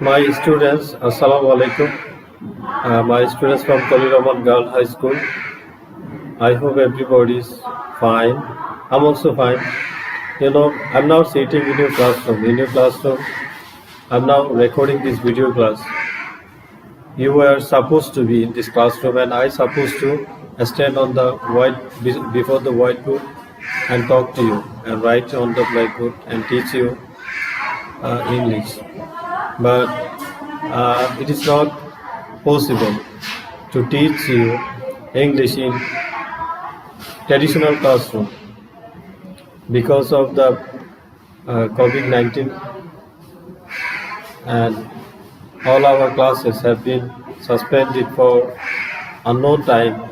My students, Assalamu alaikum. My students from Kalilaman Girl High School. I hope everybody is fine. I'm also fine. I'm now sitting in your classroom. In your classroom, I'm now recording this video class. You were supposed to be in this classroom, and I supposed to stand on the before the whiteboard and talk to you and write on the blackboard and teach you English. But it is not possible to teach you English in traditional classroom because of the COVID-19, and all our classes have been suspended for unknown time.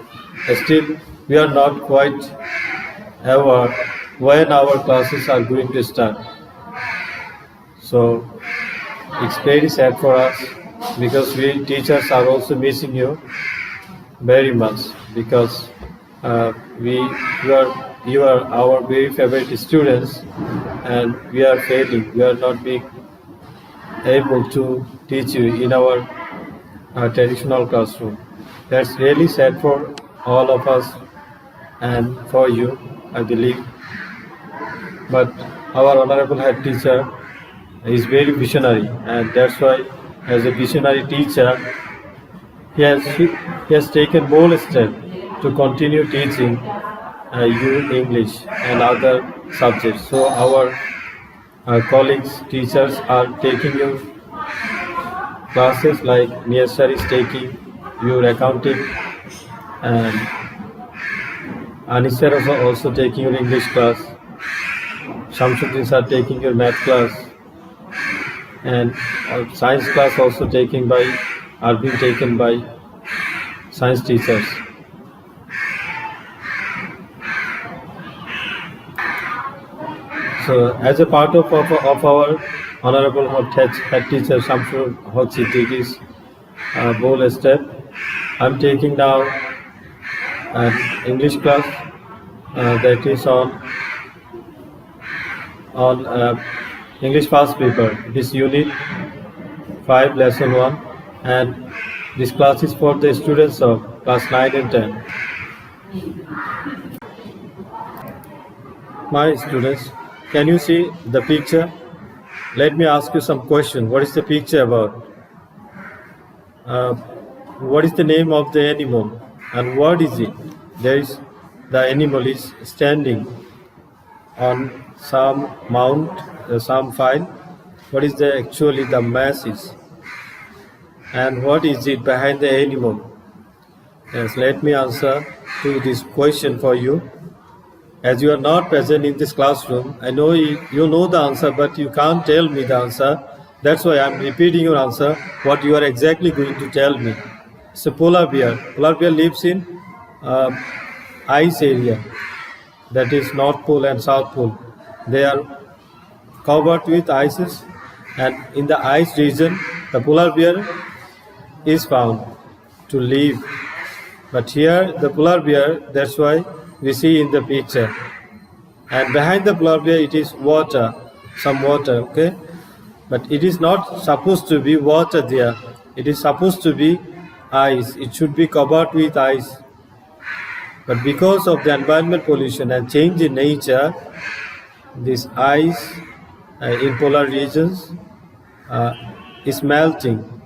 Still, we are not quite aware when our classes are going to start. So it's very sad for us because we teachers are also missing you very much because you are our very favorite students, and we are failing. We are not being able to teach you in our traditional classroom. That's really sad for all of us and for you, I believe. But our honorable head teacher is very visionary, and that's why, as a visionary teacher, he has taken bold steps to continue teaching you English and other subjects. So our colleagues, teachers are taking your classes, like Niyasar is taking your accounting, and Anisar is also taking your English class. Shamsuddin are taking your math class, and science class also are being taken by science teachers. So, as a part of our honorable head teacher Shamsul Haq Siddiqui's bold step, I'm taking now an English class that is on English past paper. This unit 5, lesson 1, and this class is for the students of class 9 and 10. My students, can you see the picture? Let me ask you some question. What is the picture about? What is the name of the animal, and what is it? The animal is standing on some mount, some file. What is actually the mass is, and what is it behind the animal? Yes, let me answer to this question for you. As you are not present in this classroom, I know you know the answer, but you can't tell me the answer. That's why I'm repeating your answer, what you are exactly going to tell me. So polar bear. Polar bear lives in ice area, that is North Pole and South Pole. They are covered with ices, and in the ice region, the polar bear is found to live. But here, the polar bear, that's why we see in the picture. And behind the polar bear, it is water, some water, okay? But it is not supposed to be water there. It is supposed to be ice. It should be covered with ice. But because of the environment pollution and change in nature, this ice in polar regions is melting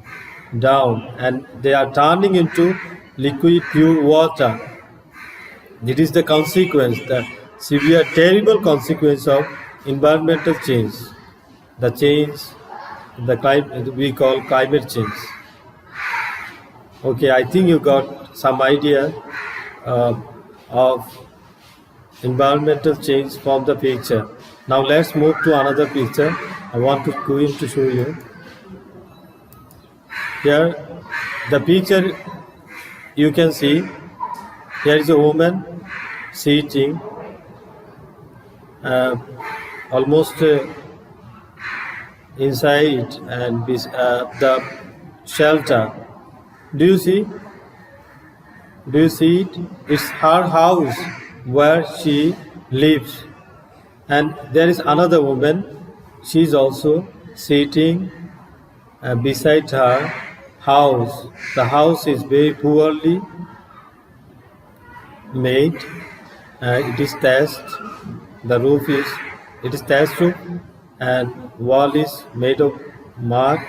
down, and they are turning into liquid pure water. This is the consequence, the severe, terrible consequence of environmental change. The change, the climate we call climate change. Okay, I think you got some idea of environmental change from the picture. Now let's move to another picture. I want to go in to show you. Here, the picture you can see. Here is a woman sitting almost inside and the shelter. Do you see? Do you see it? It's her house where she lives. And there is another woman. She is also sitting beside her house. The house is very poorly made. It is thatched. The roof is thatched roof, and wall is made of mud.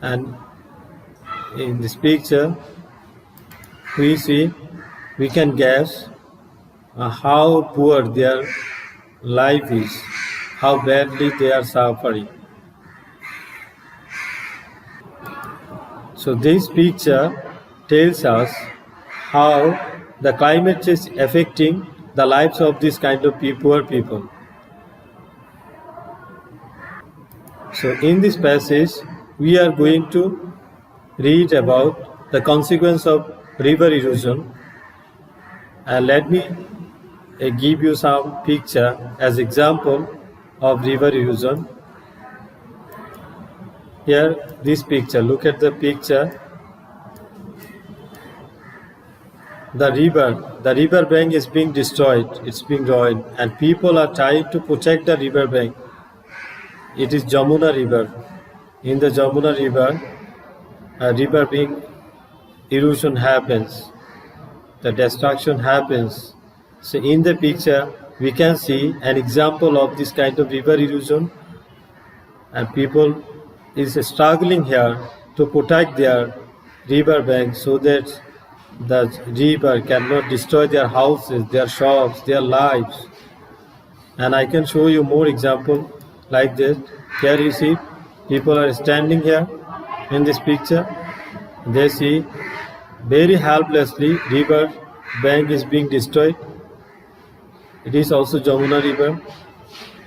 And in this picture, we can guess how poor their life is, how badly they are suffering. So this picture tells us how the climate change is affecting the lives of this kind of poor people. So in this passage, we are going to read about the consequence of river erosion. And let me give you some picture as example of river erosion. Here, this picture, look at the picture. The river bank is being destroyed, it's being ruined, and people are trying to protect the river bank. It is Jamuna River. In the Jamuna River, a river being erosion happens, the destruction happens. So in the picture, we can see an example of this kind of river erosion, and people is struggling here to protect their river bank so that the river cannot destroy their houses, their shops, their lives. And I can show you more example like this. Here you see people are standing here in this picture. They see very helplessly river bank is being destroyed. It is also Jamuna River.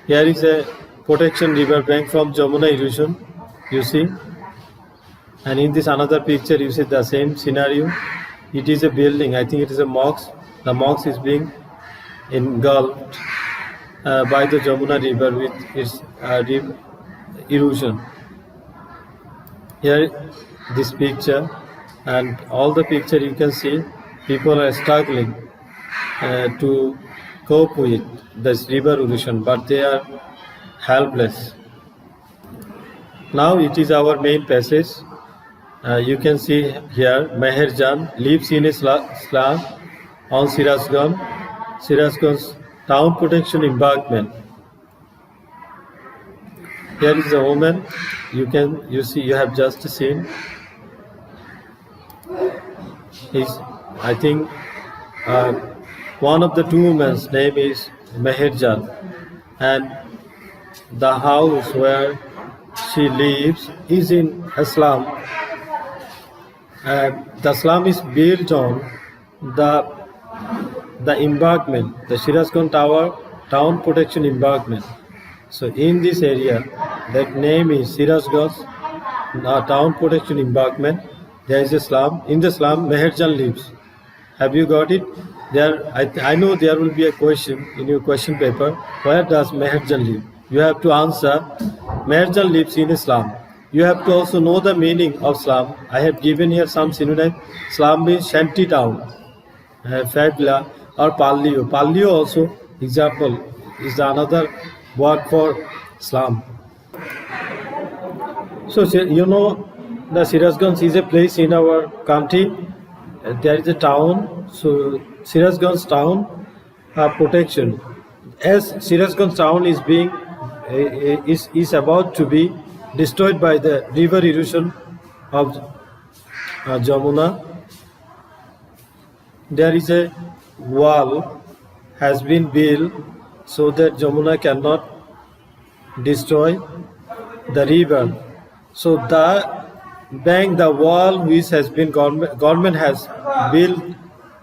Here is a protection river bank from Jamuna erosion, you see. And in this another picture, you see the same scenario. It is a building, I think it is a mosque. The mosque is being engulfed by the Jamuna River with its erosion. Here, this picture, and all the picture you can see, people are struggling to cope with this river erosion, but they are helpless. Now it is our main passage. You can see here, Meherjan lives in a slum on Sirajganj's town protection embankment. Here is a woman. You have just seen. I think one of the two women's name is Meherjan, and the house where she lives is in a slum. The slum is built on the embankment, the Sirajganj town protection embankment. So in this area, that name is Sirajganj town protection embankment. There is a slum. In the slum, Meherjan lives. Have you got it? I know there will be a question in your question paper. Where does Meherjan live? You have to answer. Meherjan lives in a slum. You have to also know the meaning of slum. I have given here some synonym. Slum means shanty town, favela or palio. Palio also, example, is another word for slum. So you know, the Sirajganj is a place in our country. There is a town. So Sirajganj town protection. As Sirajganj town is being is about to be destroyed by the river erosion of Jamuna, there is a wall has been built so that Jamuna cannot destroy the river. So the wall which has been government has built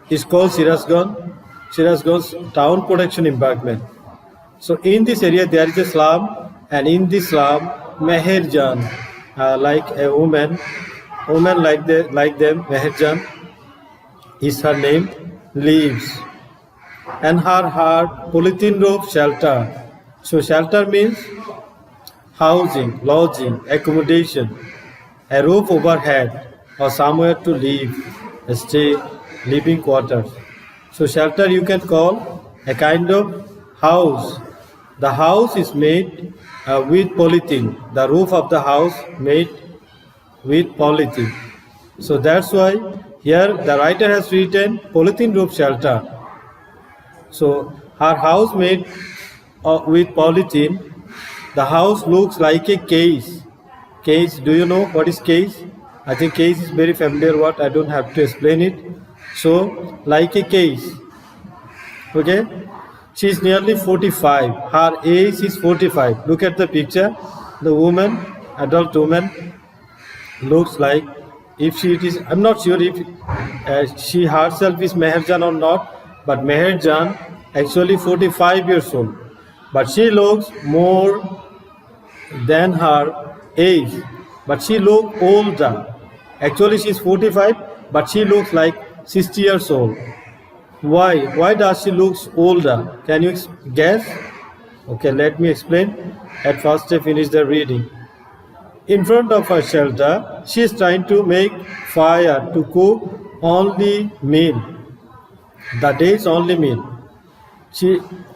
is called Sirajganj's town protection embankment. So in this area there is a slum, and in this slum Meherjan, like a woman like them, Meherjan is her name, lives, and her polythene roof shelter. So shelter means housing, lodging, accommodation, a roof overhead, or somewhere to live, stay, living quarters. So shelter you can call a kind of house. The house is made with polythene. The roof of the house made with polythene. So that's why here the writer has written polythene roof shelter. So her house made with polythene. The house looks like a case. Case, do you know what is case? I think case is very familiar word. I don't have to explain it. So like a case. Okay. She is nearly 45. Her age is 45. Look at the picture. The woman, adult woman, looks like if she is. I'm not sure if she herself is Meherjan or not, but Meherjan actually 45 years old. But she looks more than her age, but she looks older. Actually, she's 45, but she looks like 60 years old. Why? Why does she look older? Can you guess? Okay, let me explain. At first, I finish the reading. In front of her shelter, she is trying to make fire to cook only meal. The day's only meal.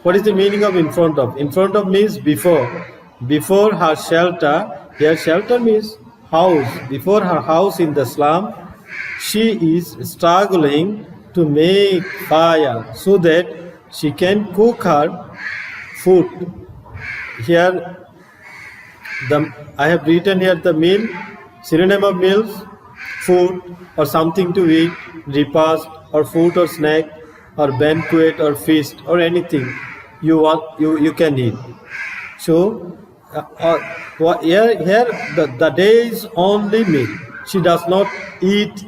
What is the meaning of in front of? In front of means before. Before her shelter, here shelter means house. Before her house in the slum, she is struggling to make fire so that she can cook her food. Here, I have written here the meal, synonym of meals, food or something to eat, repast or food or snack or banquet or feast or anything you can eat. So here the day is only meal. She does not eat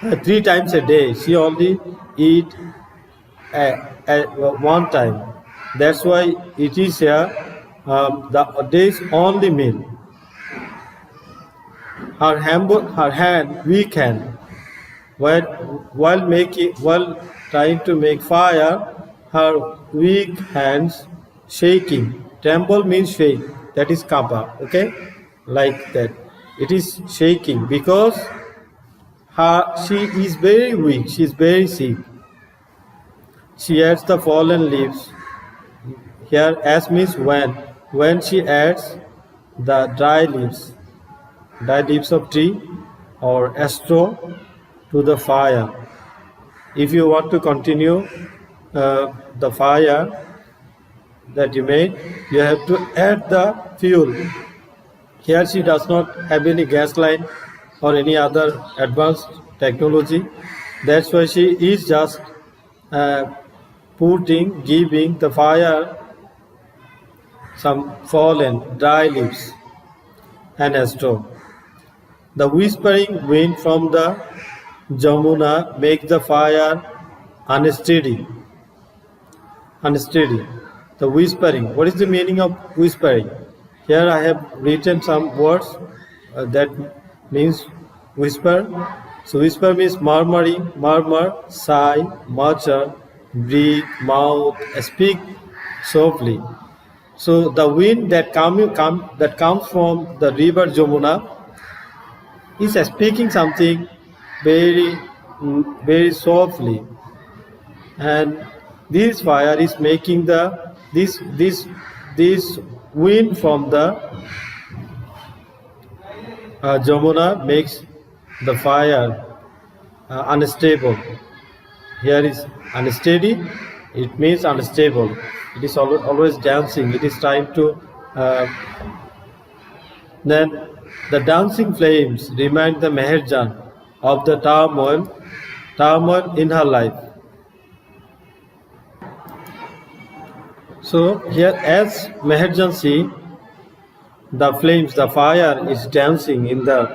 3 times a day. She only eat one time. That's why it is here the day's only meal. Her hand, weak hand, while trying to make fire, her weak hands shaking. Tremble means shake. That is kappa. Okay, like that. It is shaking because she is very weak. She is very sick. She adds the fallen leaves. Here, as means when. When she adds the dry leaves of tree or straw to the fire. If you want to continue the fire that you made, you have to add the fuel. Here she does not have any gas line or any other advanced technology. That's why she is just giving the fire some fallen dry leaves and a straw. The whispering wind from the Jamuna makes the fire unsteady. The whispering. What is the meaning of whispering? Here I have written some words that means whisper. So whisper means murmuring, murmur, sigh, mutter, breathe, mouth, speak softly. So the wind that comes from the river Jamuna is speaking something very, very softly, and this fire is making this wind from the Jamuna makes the fire unstable. Here is unsteady. It means unstable. It is always dancing. It is trying to. Then the dancing flames remind the Meherjan of the turmoil in her life. So here, as Meherjan see, the flames, the fire is dancing in the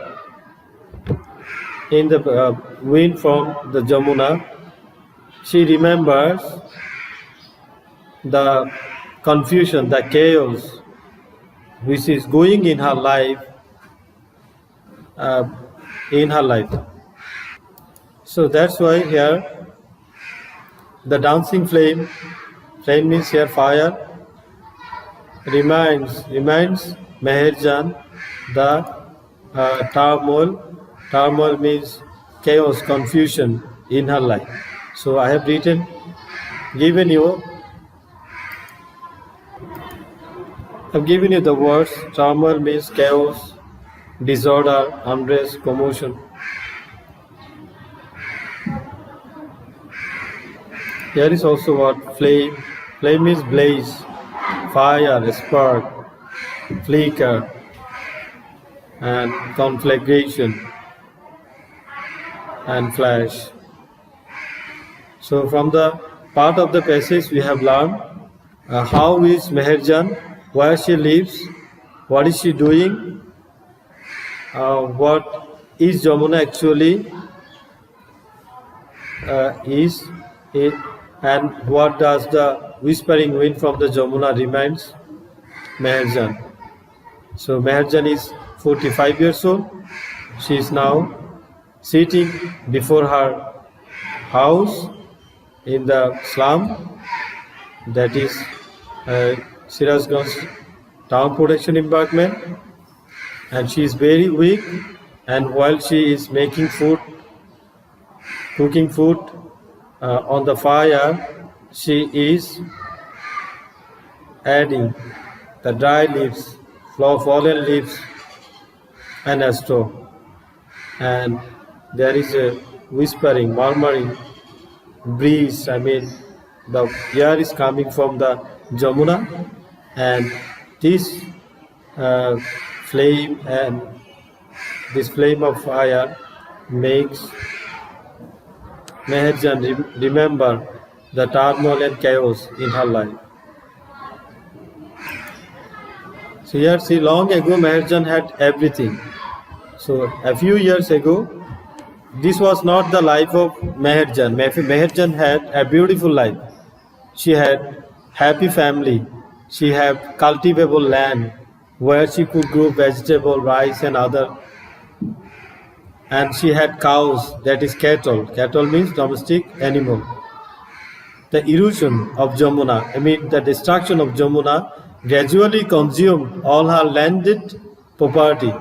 wind from the Jamuna. She remembers the confusion, the chaos which is going in her life. So that's why here the dancing flame means here fire, reminds Meherjan the turmoil. Turmoil means chaos, confusion in her life. So I have given you I've given you the words. Turmoil means chaos, disorder, unrest, commotion. Here is also what flame. Flame is blaze, fire, spark, flicker, and conflagration and flash. So from the part of the passage we have learned how is Meherjan, where she lives, what is she doing, what is Jamuna actually is it, and what does the whispering wind from the Jamuna reminds Meherjan. So Meherjan is 45 years old. She is now sitting before her house in the slum, that is Sirajganj town protection embankment, and she is very weak, and while she is making food, cooking food on the fire, she is adding the dry leaves, fallen leaves and a straw, and there is a whispering, murmuring breeze. I mean, the air is coming from the Jamuna, and this flame and this flame of fire makes Meherjan remember the turmoil and chaos in her life. So here, see, long ago Meherjan had everything. So a few years ago, this was not the life of Meherjan. Meherjan had a beautiful life. She had happy family. She had cultivable land where she could grow vegetable, rice and other. And she had cows, that is cattle. Cattle means domestic animal. The erosion of Jamuna, I mean the destruction of Jamuna, gradually consumed all her landed property.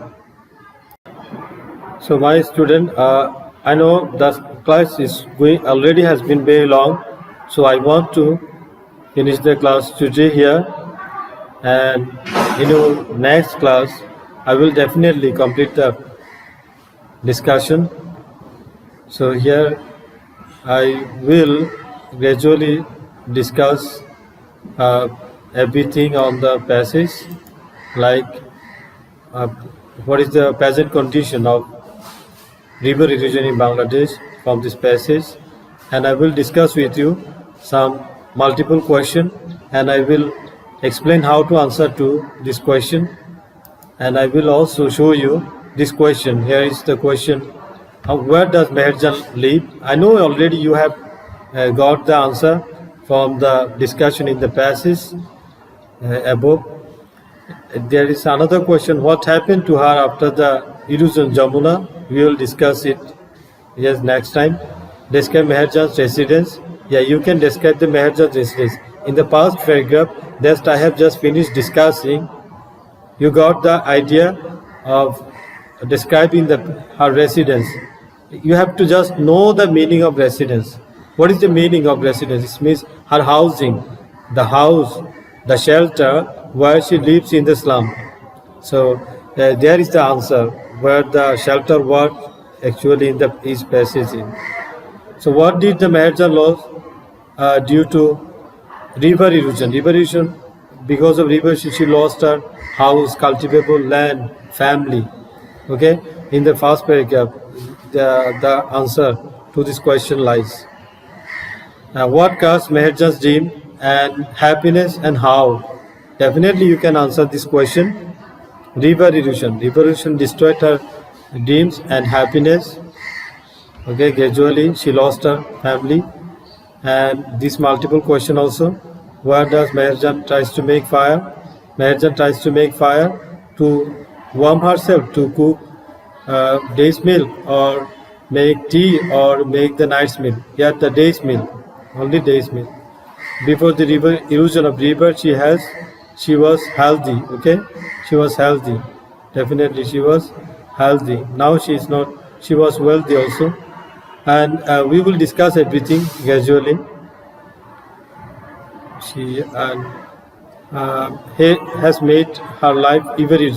So my student, I know the class is going already has been very long, so I want to finish the class today here, and in your next class I will definitely complete the discussion. So here I will gradually discuss everything on the passage, like what is the present condition of river erosion in Bangladesh from this passage, and I will discuss with you some multiple question, and I will explain how to answer to this question, and I will also show you this question. Here is the question: where does Meherjan live? I know already you have got the answer from the discussion in the passage above. There is another question: what happened to her after the erosion Jamuna? We will discuss it, yes, next time. Describe Meherjan's residence. Yeah, you can describe the Meherjan's residence. In the past paragraph that I have just finished discussing, you got the idea of describing her residence. You have to just know the meaning of residence. What is the meaning of residence? It means her housing, the house, the shelter where she lives in the slum. So there is the answer where the shelter was actually in the east passage in. So what did the Meherjan lose due to river erosion? River erosion, because of river she lost her house, cultivable land, family. Okay, in the first paragraph the answer to this question lies. What caused Meherjan's dream and happiness, and how? Definitely you can answer this question. River erosion. River erosion destroyed her dreams and happiness. Okay, gradually she lost her family. And this multiple question also. Where does Meherjan tries to make fire? Meherjan tries to make fire to warm herself, to cook day's meal, or make tea, or make the night's meal. Yeah, the day's meal, only day's meal. Before the river erosion of river, she was healthy. Okay, she was healthy. Definitely she was healthy. Now she is not. She was wealthy also, and we will discuss everything gradually. he has made her life very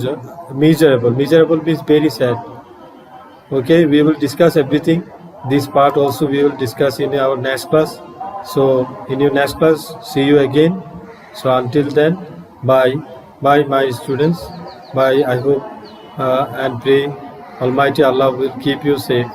miserable. Miserable means very sad. Okay, we will discuss everything. This part also we will discuss in our next class. So in your next class, see you again. So until then, bye. Bye my students. Bye. I hope and pray Almighty Allah will keep you safe.